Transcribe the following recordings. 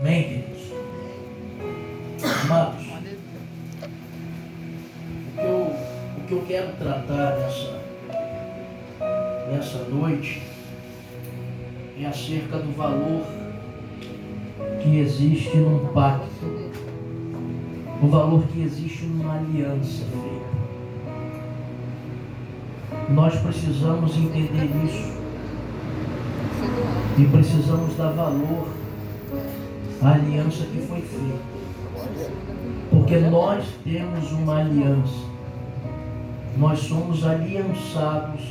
Amém, queridos? Amados, o que eu quero tratar nessa noite é acerca do valor que existe num pacto, o valor que existe numa aliança feita. Nós precisamos entender isso e precisamos dar valor à aliança que foi feita, porque nós temos uma aliança, nós somos aliançados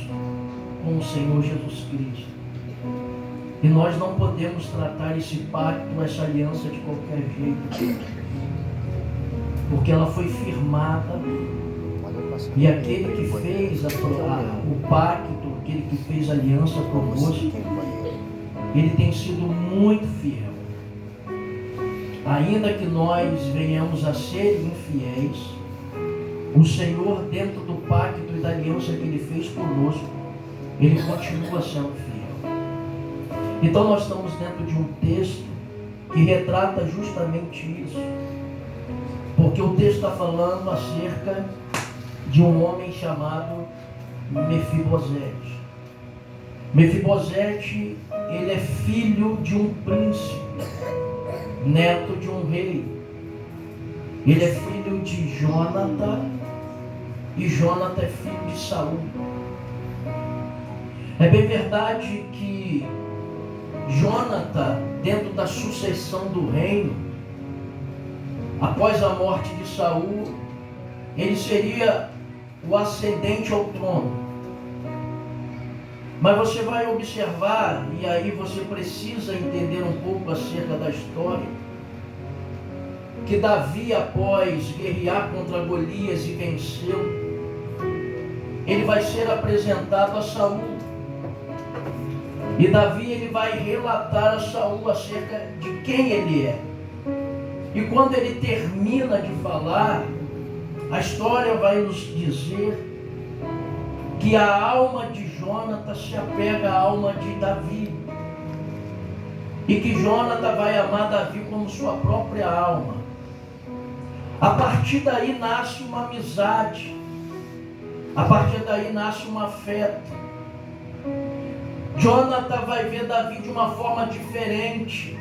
com o Senhor Jesus Cristo, e nós não podemos tratar esse pacto, essa aliança de qualquer jeito, porque ela foi firmada, e aquele que fez o pacto, aquele que fez a aliança conosco, ele tem sido muito fiel. Ainda que nós venhamos a ser infiéis, o Senhor, dentro do pacto e da aliança que Ele fez conosco, Ele continua sendo fiel. Então nós estamos dentro de um texto que retrata justamente isso, porque o texto está falando acerca de um homem chamado Mefibosete. Mefibosete, ele é filho de um príncipe, neto de um rei. Ele é filho de Jonatã, e Jonatã é filho de Saul. É bem verdade que Jonatã, dentro da sucessão do reino, após a morte de Saul, ele seria o ascendente ao trono. Mas você vai observar, e aí você precisa entender um pouco acerca da história, que Davi, após guerrear contra Golias e venceu, ele vai ser apresentado a Saul. E Davi, ele vai relatar a Saul acerca de quem ele é. E quando ele termina de falar, a história vai nos dizer que a alma de Jonatã se apega à alma de Davi, e que Jonatã vai amar Davi como sua própria alma. A partir daí nasce uma amizade, a partir daí nasce um afeto. Jonatã vai ver Davi de uma forma diferente,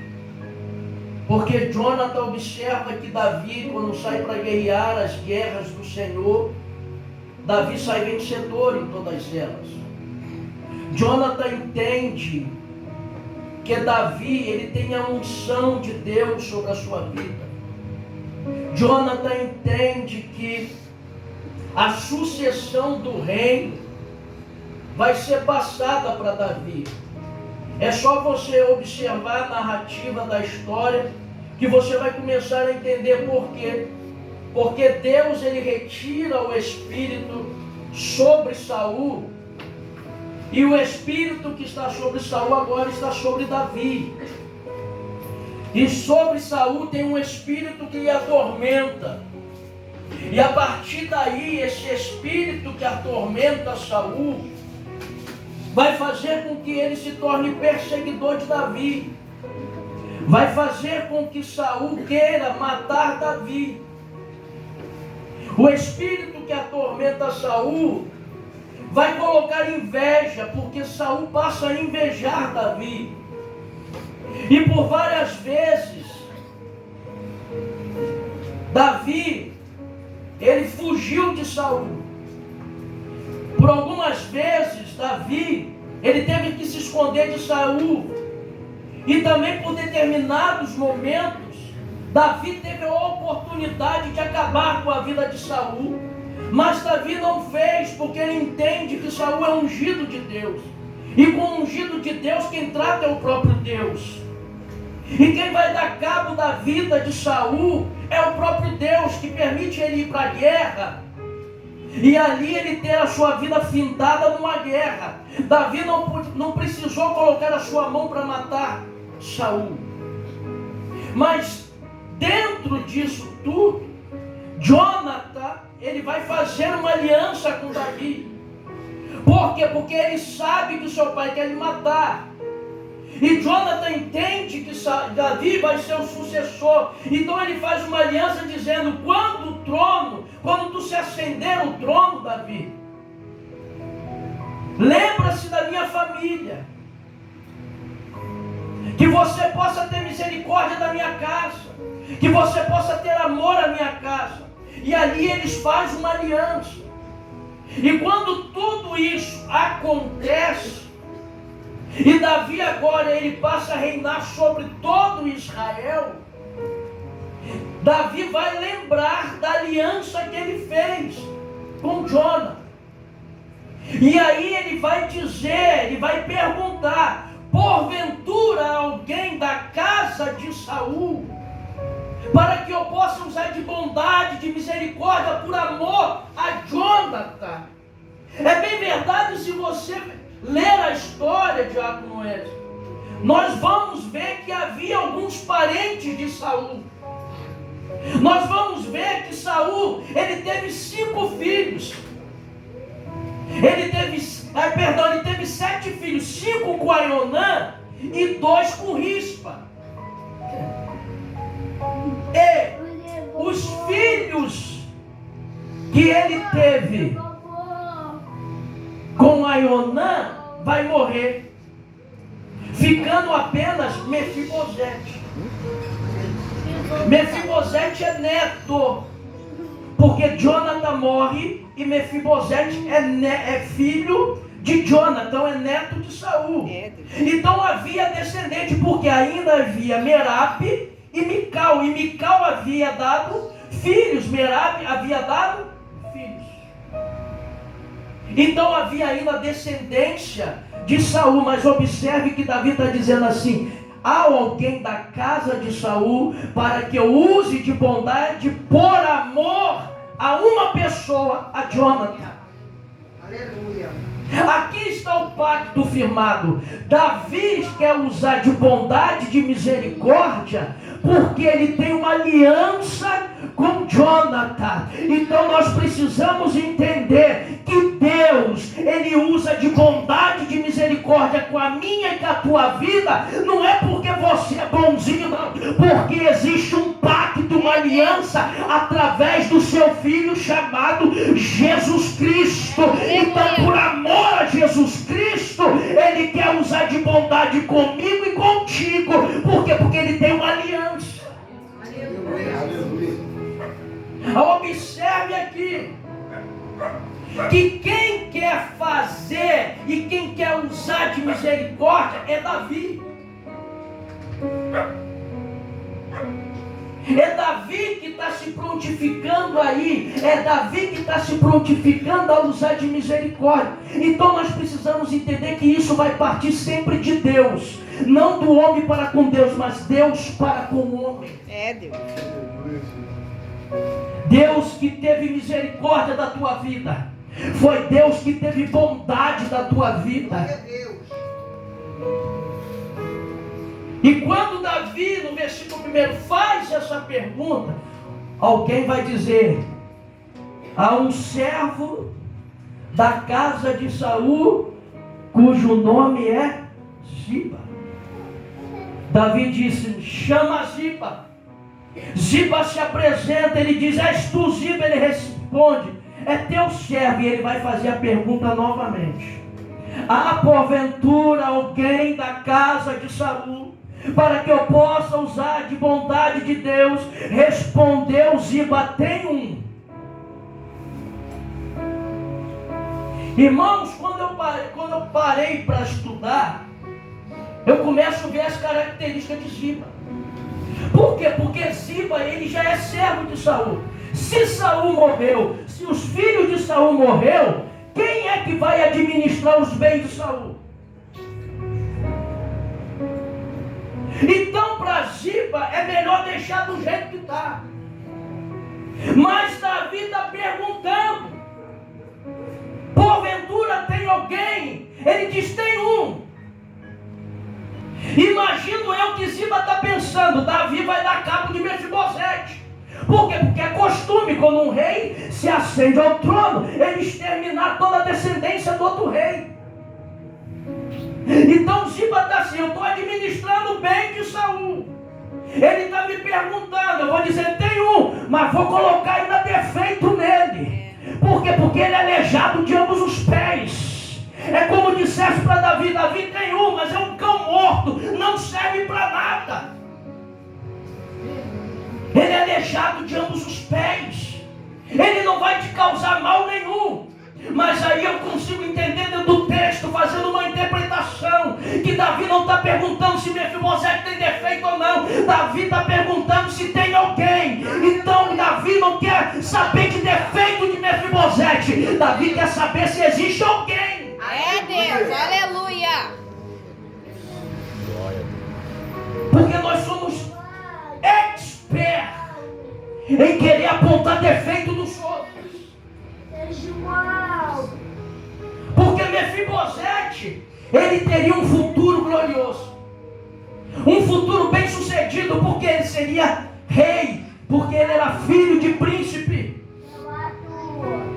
porque Jonatã observa que Davi, quando sai para guerrear as guerras do Senhor, Davi sai vencedor em todas elas. Jonatã entende que Davi, ele tem a unção de Deus sobre a sua vida. Jonatã entende que a sucessão do reino vai ser passada para Davi. É só você observar a narrativa da história que você vai começar a entender por quê. Porque Deus, ele retira o espírito sobre Saul, e o espírito que está sobre Saul agora está sobre Davi. E sobre Saul tem um espírito que lhe atormenta. E a partir daí, esse espírito que atormenta Saul vai fazer com que ele se torne perseguidor de Davi. Vai fazer com que Saul queira matar Davi. O espírito que atormenta Saul vai colocar inveja, porque Saul passa a invejar Davi. E por várias vezes, Davi, ele fugiu de Saul. Por algumas vezes, Davi, ele teve que se esconder de Saul. E também por determinados momentos, Davi teve a oportunidade de acabar com a vida de Saul, mas Davi não fez, porque ele entende que Saul é ungido de Deus, e com o ungido de Deus quem trata é o próprio Deus, e quem vai dar cabo da vida de Saul é o próprio Deus, que permite ele ir para a guerra, e ali ele ter a sua vida findada numa guerra. Davi não precisou colocar a sua mão para matar Saul, mas dentro disso tudo, Jonatã, ele vai fazer uma aliança com Davi. Por quê? Porque ele sabe que o seu pai quer lhe matar. E Jonathan entende que Davi vai ser o sucessor. Então ele faz uma aliança dizendo: quando tu se acender o trono, Davi, lembra-se da minha família, que você possa ter misericórdia da minha casa, que você possa ter amor à minha casa. E ali eles fazem uma aliança. E quando tudo isso acontece, e Davi agora ele passa a reinar sobre todo Israel, Davi vai lembrar da aliança que ele fez com Jonathan. E aí ele vai dizer, ele vai perguntar: porventura alguém da casa de Saul, para que eu possa usar de bondade, de misericórdia, por amor a Jonathan? É bem verdade, se você ler a história de Diácono Edson, nós vamos ver que havia alguns parentes de Saul. Nós vamos ver que Saul, ele teve 5 filhos. Ele teve 7 filhos, 5 com Aionã e 2 com Rispa. E os filhos que ele teve com Aionã vai morrer, ficando apenas Mefibosete. Mefibosete é neto, porque Jonathan morre e Mefibosete é filho de Jonathan, é neto de Saul. Então havia descendente, porque ainda havia Merape e Mical. E Mical havia dado filhos, Merape havia dado filhos. Então havia ainda descendência de Saul. Mas observe que Davi está dizendo assim: há alguém da casa de Saul para que eu use de bondade por amor a uma pessoa, a Jonathan. Aleluia. Aqui está o pacto firmado. Davi quer usar de bondade, de misericórdia, porque ele tem uma aliança com Jonathan. Então nós precisamos entender que Deus, ele usa de bondade, de misericórdia com a minha e com a tua vida. Não é porque você é bonzinho, não, porque existe um pacto, uma aliança através do seu filho chamado Jesus Cristo. Então, por amor a Jesus Cristo, ele quer usar de bondade comigo e contigo. Por quê? Porque ele tem uma aliança. Observe aqui que quem quer fazer e quem quer usar de misericórdia é Davi. É Davi que está se prontificando aí. É Davi que está se prontificando a usar de misericórdia. Então nós precisamos entender que isso vai partir sempre de Deus. Não do homem para com Deus, mas Deus para com o homem. É Deus. Deus que teve misericórdia da tua vida. Foi Deus que teve bondade da tua vida. É Deus. E quando Davi, no versículo 1, faz essa pergunta, alguém vai dizer: há um servo da casa de Saul, cujo nome é Ziba. Davi disse: chama Ziba. Ziba se apresenta, ele diz: és tu, Ziba? Ele responde: é teu servo. E ele vai fazer a pergunta novamente: há porventura alguém da casa de Saul para que eu possa usar de bondade de Deus? Respondeu Ziba: tem um. Irmãos, quando eu parei para estudar, eu começo a ver as características de Ziba. Por quê? Porque Ziba, ele já é servo de Saul. Se Saul morreu, se os filhos de Saul morreram, quem é que vai administrar os bens de Saul? Então, para Ziba, é melhor deixar do jeito que está. Mas Davi está perguntando: porventura tem alguém? Ele diz: tem um. Imagino eu que Ziba está pensando: Davi vai dar cabo de Mefibosete. Por quê? Porque é costume, quando um rei se ascende ao trono, ele exterminar toda a descendência do outro rei. Então Ziba está assim, eu estou administrando o bem de Saul. Ele está me perguntando, eu vou dizer, tem um, mas vou colocar ainda defeito nele. Por quê? Porque ele é aleijado de ambos os pés. É como dissesse para Davi, Davi tem um, mas é um cão morto, não serve para nada. Ele é aleijado de ambos os pés. Ele não vai te causar mal nenhum. Mas aí eu consigo entender dentro do texto, fazendo uma interpretação, que Davi não está perguntando se Mefibosete tem defeito ou não. Davi está perguntando se tem alguém. Então Davi não quer saber de defeito de Mefibosete. Davi quer saber se existe alguém. É Deus, aleluia. Porque nós somos expertos em querer apontar defeito dos outros. Porque Mefibosete, ele teria um futuro glorioso, um futuro bem sucedido, porque ele seria rei, porque ele era filho de príncipe.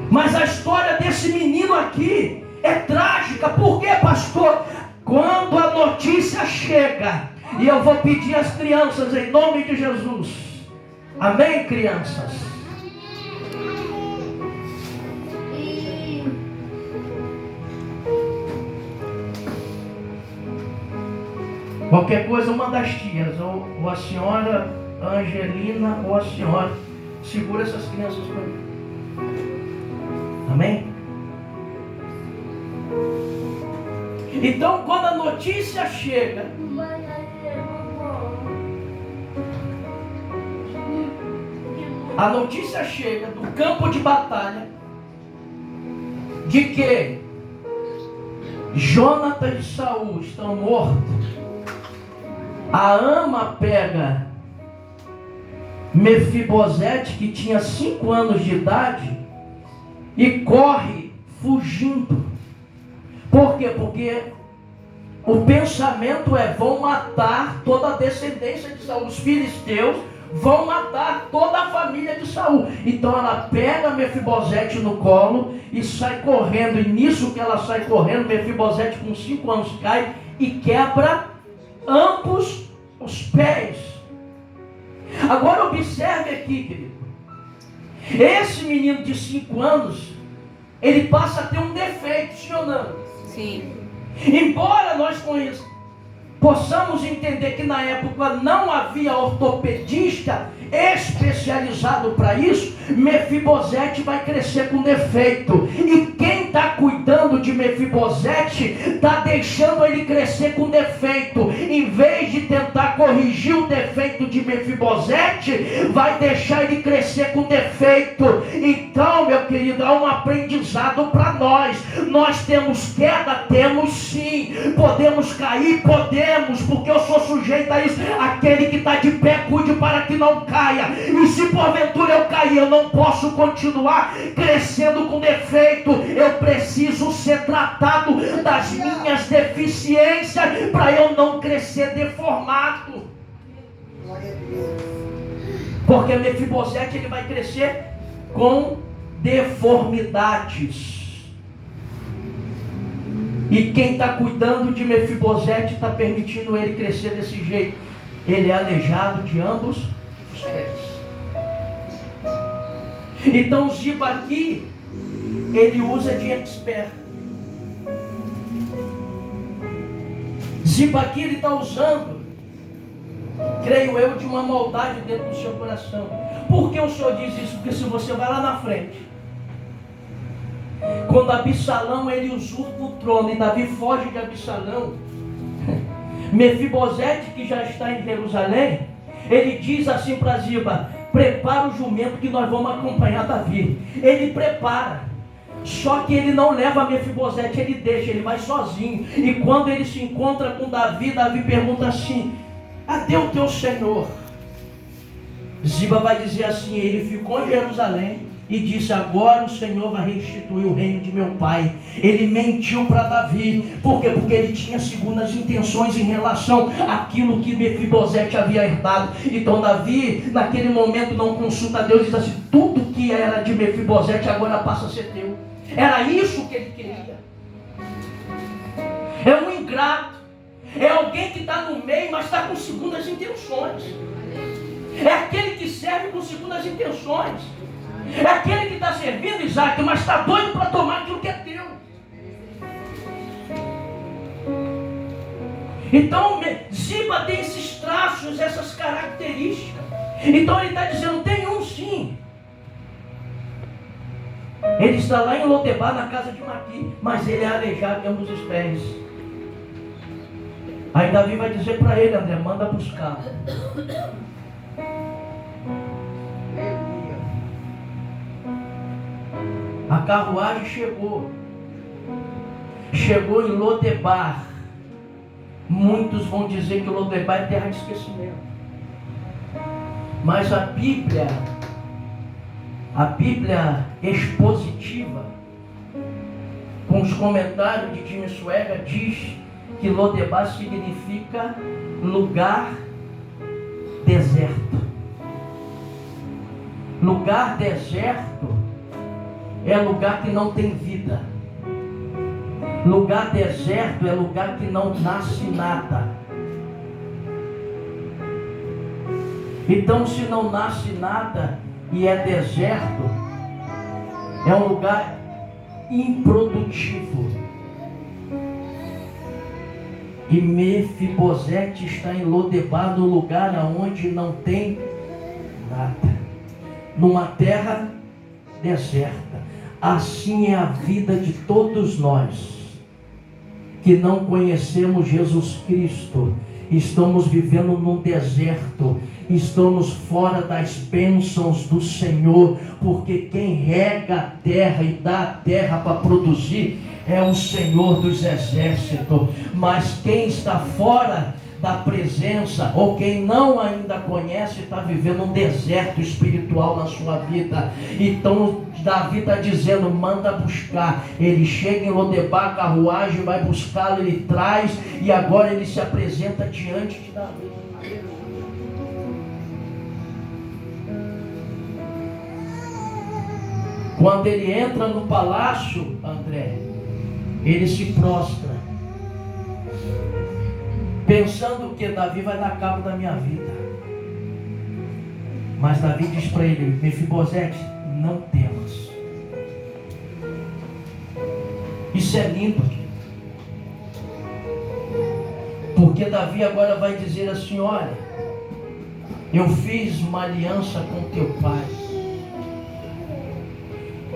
Mas a história desse menino aqui é trágica. Por quê, pastor? Quando a notícia chega, e eu vou pedir às crianças em nome de Jesus, amém, crianças? Qualquer coisa, uma das tias, ou a senhora Angelina, ou a senhora, segura essas crianças para mim. Amém? Então, quando a notícia chega, do campo de batalha, de que Jonatas e Saul estão mortos, a ama pega Mefibosete, que tinha 5 anos de idade, e corre fugindo. Por quê? Porque o pensamento é: vão matar toda a descendência de Saul. Os filisteus vão matar toda a família de Saul. Então ela pega Mefibosete no colo e sai correndo. E nisso que ela sai correndo, Mefibosete com 5 anos cai e quebra ambos os pés. Agora observe aqui, querido. Esse menino de 5 anos, ele passa a ter um defeito, sim ou não? Sim. Embora nós possamos entender que na época não havia ortopedista especializado para isso, Mefibosete vai crescer com defeito. E quem está cuidando de Mefibosete está deixando ele crescer com defeito. Em vez de tentar corrigir o defeito de Mefibosete, vai deixar ele crescer com defeito. Então, meu querido, há um aprendizado para nós. Nós temos queda? Temos sim. Podemos cair? Podemos, porque eu sou sujeito a isso. Aquele que está de pé, cuide para que não caia. E se porventura eu cair, eu não posso continuar crescendo com defeito. Eu preciso ser tratado das minhas deficiências para eu não crescer deformado. Porque Mefibosete, ele vai crescer com deformidades. E quem está cuidando de Mefibosete está permitindo ele crescer desse jeito. Ele é aleijado de ambos os pés. Então Ziba aqui, ele usa de expert. Ziba aqui, ele está usando, creio eu, de uma maldade dentro do seu coração. Por que o Senhor diz isso? Porque se você vai lá na frente, quando Absalão, ele usurpa o trono e Davi foge de Absalão, Mefibosete, que já está em Jerusalém, ele diz assim para Ziba: prepara o jumento que nós vamos acompanhar Davi. Ele prepara, só que ele não leva Mefibosete, ele deixa, ele vai sozinho. E quando ele se encontra com Davi, Davi pergunta assim: cadê o teu Senhor? Ziba vai dizer assim: ele ficou em Jerusalém e disse: agora o Senhor vai restituir o reino de meu pai. Ele mentiu para Davi. Por quê? Porque ele tinha segundas intenções em relação àquilo que Mefibosete havia herdado. Então Davi, naquele momento, não consulta a Deus e diz assim: tudo que era de Mefibosete agora passa a ser teu. Era isso que ele queria. É um ingrato. É alguém que está no meio, mas está com segundas intenções. É aquele que serve com segundas intenções. É aquele que está servindo, Isaac, mas está doido para tomar aquilo que é teu. Então, Ziba tem esses traços, essas características. Então ele está dizendo, tem um sim. Ele está lá em Lodebar, na casa de Maqui, mas ele é aleijado de ambos os pés. Aí Davi vai dizer para ele, André, manda buscar. A carruagem chegou. Chegou em Lodebar. Muitos vão dizer que Lodebar é terra de esquecimento. Mas a Bíblia expositiva, com os comentários de Tim Suega, diz que Lodebar significa lugar deserto. Lugar deserto é lugar que não tem vida. Lugar deserto é lugar que não nasce nada. Então, se não nasce nada e é deserto, é um lugar improdutivo. E Mefibosete está em Lodebar, no lugar onde não tem nada, numa terra deserta. Assim é a vida de todos nós que não conhecemos Jesus Cristo. Estamos vivendo num deserto, estamos fora das bênçãos do Senhor, porque quem rega a terra e dá a terra para produzir é o Senhor dos exércitos. Mas quem está fora da presença, ou quem não ainda conhece, está vivendo um deserto espiritual na sua vida. Então Davi está dizendo, manda buscar. Ele chega em Lodebar, a carruagem vai buscá-lo, ele traz, e agora ele se apresenta diante de Davi. Quando ele entra no palácio, André, ele se prostra, pensando que Davi vai dar cabo da minha vida. Mas Davi diz para ele, Mefibosete, não temas. Isso é lindo, porque Davi agora vai dizer assim, olha, eu fiz uma aliança com teu pai.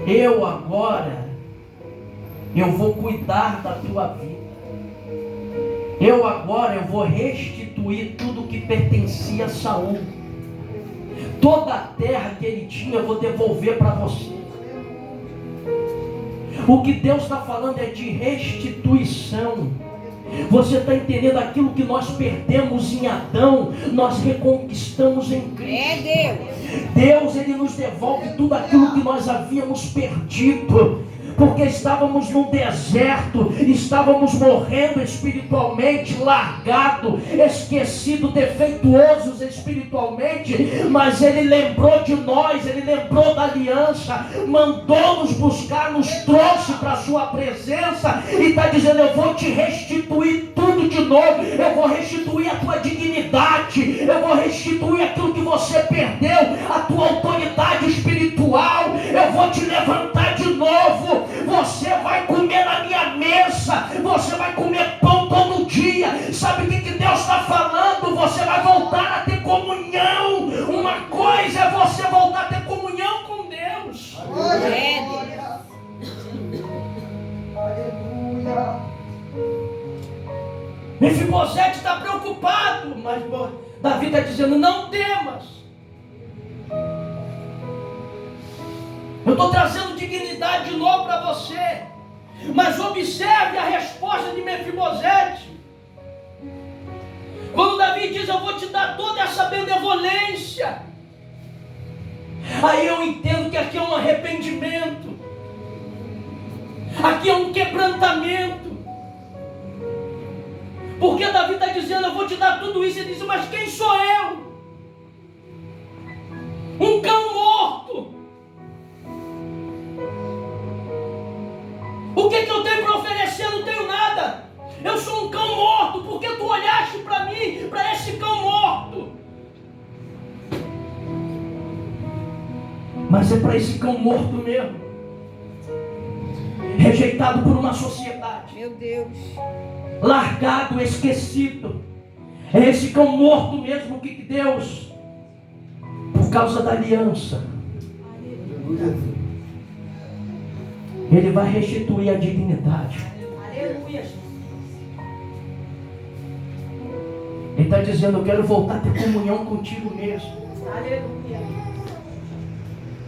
Eu vou cuidar da tua vida. Eu vou restituir tudo que pertencia a Saul. Toda a terra que ele tinha eu vou devolver para você. O que Deus está falando é de restituição. Você está entendendo? Aquilo que nós perdemos em Adão, nós reconquistamos em Cristo. É Deus. Deus, Ele nos devolve tudo aquilo que nós havíamos perdido. Porque estávamos num deserto, estávamos morrendo espiritualmente, largado, esquecido, defeituosos espiritualmente, mas Ele lembrou de nós, Ele lembrou da aliança, mandou-nos buscar, nos trouxe para a sua presença, e está dizendo, eu vou te restituir tudo de novo, eu vou restituir a tua dignidade, eu vou restituir aquilo que você perdeu, a tua autoridade espiritual, eu vou te levantar de novo. Você vai comer na minha mesa, você vai comer pão todo dia. Sabe o que Deus está falando? Você vai voltar a ter comunhão. Uma coisa é você voltar a ter comunhão com Deus. Aleluia. Mefibosete está preocupado, mas Davi está dizendo, não temas. Eu estou trazendo dignidade de novo para você. Mas observe a resposta de Mefibosete. Quando Davi diz, eu vou te dar toda essa benevolência. Aí eu entendo que aqui é um arrependimento. Aqui é um quebrantamento. Porque Davi está dizendo, eu vou te dar tudo isso. Ele diz, mas quem sou eu? Um cão morto. O que eu tenho para oferecer? Eu não tenho nada. Eu sou um cão Mas é para esse cão morto mesmo, rejeitado por uma sociedade, Meu Deus. largado, esquecido. É esse cão morto mesmo que Deus, por causa da aliança, Ele vai restituir a dignidade. Ele está dizendo: eu quero voltar a ter comunhão contigo mesmo.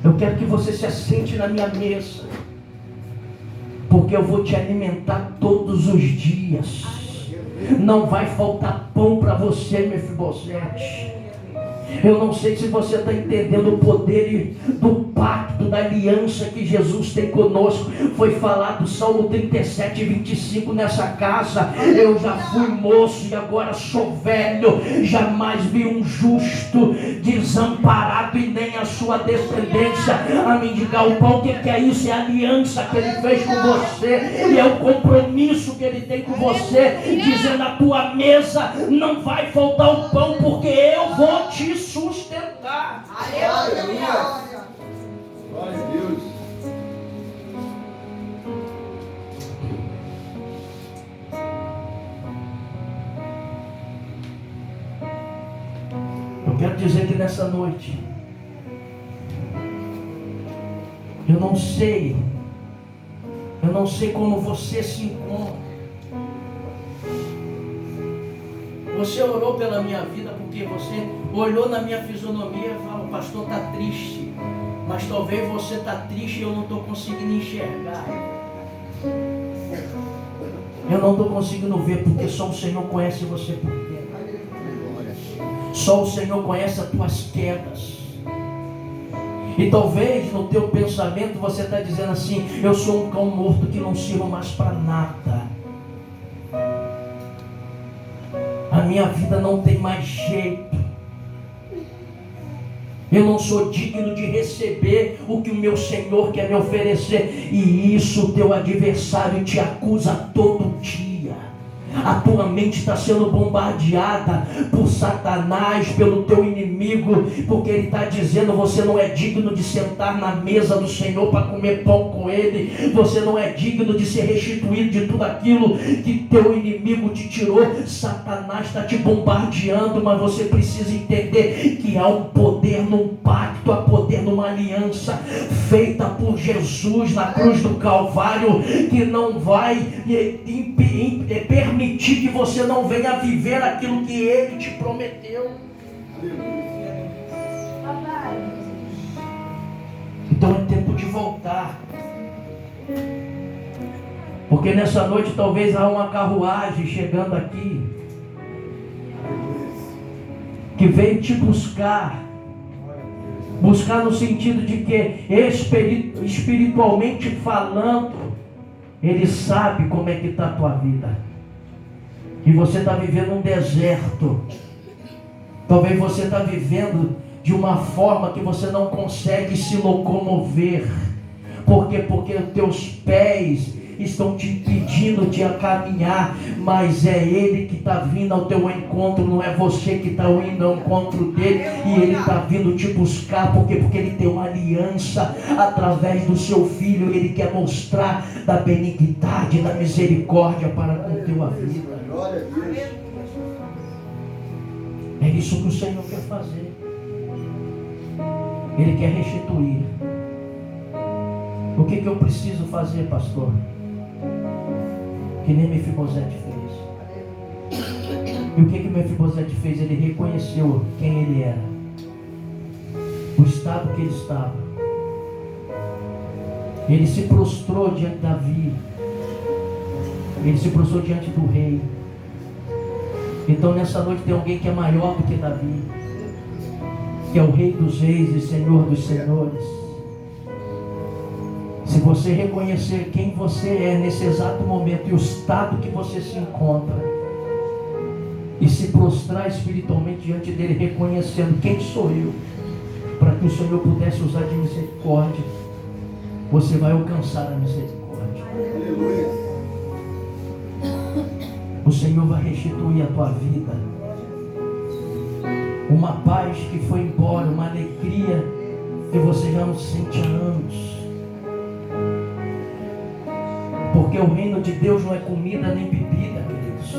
Eu quero que você se assente na minha mesa, porque eu vou te alimentar todos os dias. Não vai faltar pão para você, Mefibosete. Eu não sei se você está entendendo o poder do pacto, da aliança que Jesus tem conosco. Foi falado Salmo 37, 25, nessa casa eu já fui moço e agora sou velho. Jamais vi um justo desamparado e nem a sua descendência a mendigar o pão. O que é isso? É a aliança que Ele fez com você, e é o compromisso que Ele tem com você, dizendo: a tua mesa não vai faltar o pão, porque eu vou te sustentar. Aleluia. Glória a Deus. Eu quero dizer que nessa noite, eu não sei como você se encontra. Você orou pela minha vida porque você olhou na minha fisionomia e falou: o pastor está triste. Mas talvez você está triste e eu não estou conseguindo enxergar. Eu não estou conseguindo ver, porque só o Senhor conhece você por dentro. Só o Senhor conhece as tuas quedas. E talvez no teu pensamento você está dizendo assim: eu sou um cão morto que não sirvo mais para nada. A minha vida não tem mais jeito. Eu não sou digno de receber o que o meu Senhor quer me oferecer. E isso o teu adversário te acusa todo dia. A tua mente está sendo bombardeada por Satanás, pelo teu inimigo, porque ele está dizendo: você não é digno de sentar na mesa do Senhor para comer pão com Ele. Você não é digno de ser restituído de tudo aquilo que teu inimigo te tirou. Satanás está te bombardeando, mas você precisa entender que há um poder num pacto, há poder numa aliança feita por Jesus na cruz do Calvário, que não vai permitir que você não venha viver aquilo que Ele te prometeu. Então é tempo de voltar, porque nessa noite talvez há uma carruagem chegando aqui, que veio te buscar no sentido de que espiritualmente falando, Ele sabe como é que está a tua vida. E você está vivendo um deserto. Talvez você está vivendo de uma forma que você não consegue se locomover. Por quê? Porque os teus pés estão te impedindo de caminhar, mas é Ele que está vindo ao teu encontro, não é você que está indo ao encontro dele. E Ele está vindo te buscar, porque Ele tem uma aliança através do seu Filho. Ele quer mostrar da benignidade, da misericórdia para com a tua vida. É isso que o Senhor quer fazer. Ele quer restituir. O que eu preciso fazer, pastor? Que nem Mefibosete fez. E o que Mefibosete fez? Ele reconheceu quem ele era, o estado que ele estava. Ele se prostrou diante de Davi. Ele se prostrou diante do rei. Então nessa noite tem alguém que é maior do que Davi, que é o Rei dos Reis e Senhor dos Senhores. Se você reconhecer quem você é nesse exato momento e o estado que você se encontra, e se prostrar espiritualmente diante dele, reconhecendo quem sou eu, para que o Senhor pudesse usar de misericórdia, você vai alcançar a misericórdia. Aleluia. O Senhor vai restituir a tua vida. Uma paz que foi embora, uma alegria E você já não se sente há anos. Porque o reino de Deus não é comida nem bebida, queridos.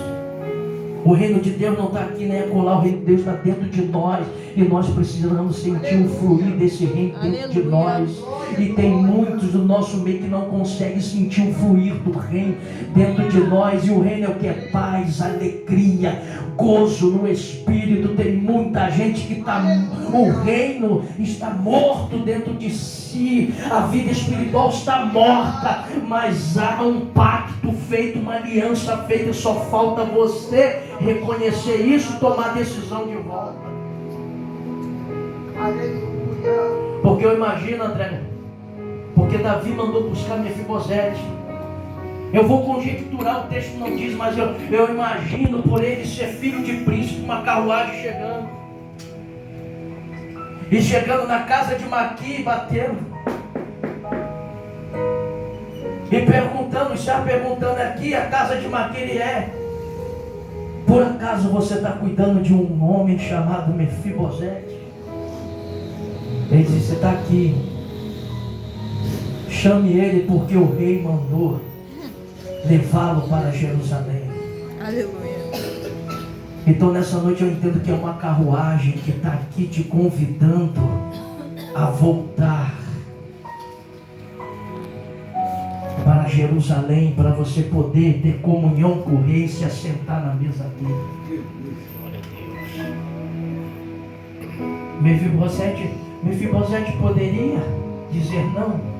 O reino de Deus não está aqui nem acolá. O reino de Deus está dentro de nós. E nós precisamos sentir o fluir desse reino dentro de nós. E tem muitos do nosso meio que não conseguem sentir o fluir do reino dentro de nós. E o reino é o que? É paz, alegria, gozo no Espírito. Tem muita gente que está... O reino está morto dentro de si. A vida espiritual está morta. Mas há um pacto feito, uma aliança feita. Só falta você reconhecer isso e tomar a decisão de volta. Aleluia. Porque eu imagino, André, porque Davi mandou buscar Mefibosete. Eu vou conjecturar, o texto não diz, mas eu imagino por ele ser filho de príncipe, uma carruagem chegando. E chegando na casa de Maqui, batendo. E perguntando, está perguntando aqui, a casa de Maqui ele é. Por acaso você está cuidando de um homem chamado Mefibosete? Ele disse, você está aqui. Chame ele porque o rei mandou levá-lo para Jerusalém. Aleluia. Então nessa noite eu entendo que é uma carruagem que está aqui te convidando a voltar para Jerusalém, para você poder ter comunhão com o rei e se assentar na mesa dele. Mefibosete poderia dizer não?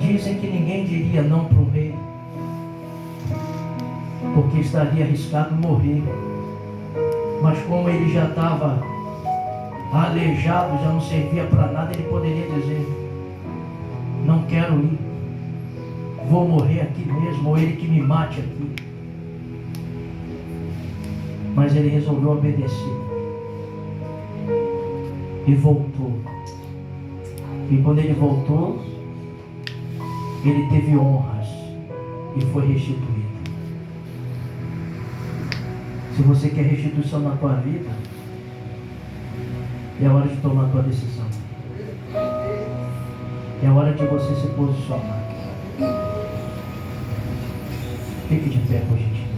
Dizem que ninguém diria não para um rei, porque estaria arriscado morrer. Mas como ele já estava aleijado, já não servia para nada, ele poderia dizer, não quero ir, vou morrer aqui mesmo, ou ele que me mate aqui. Mas ele resolveu obedecer e voltou. E quando ele voltou, ele teve honras e foi restituído. Se você quer restituição na tua vida, é hora de tomar a tua decisão. É hora de você se posicionar. Fique de pé, por gentileza.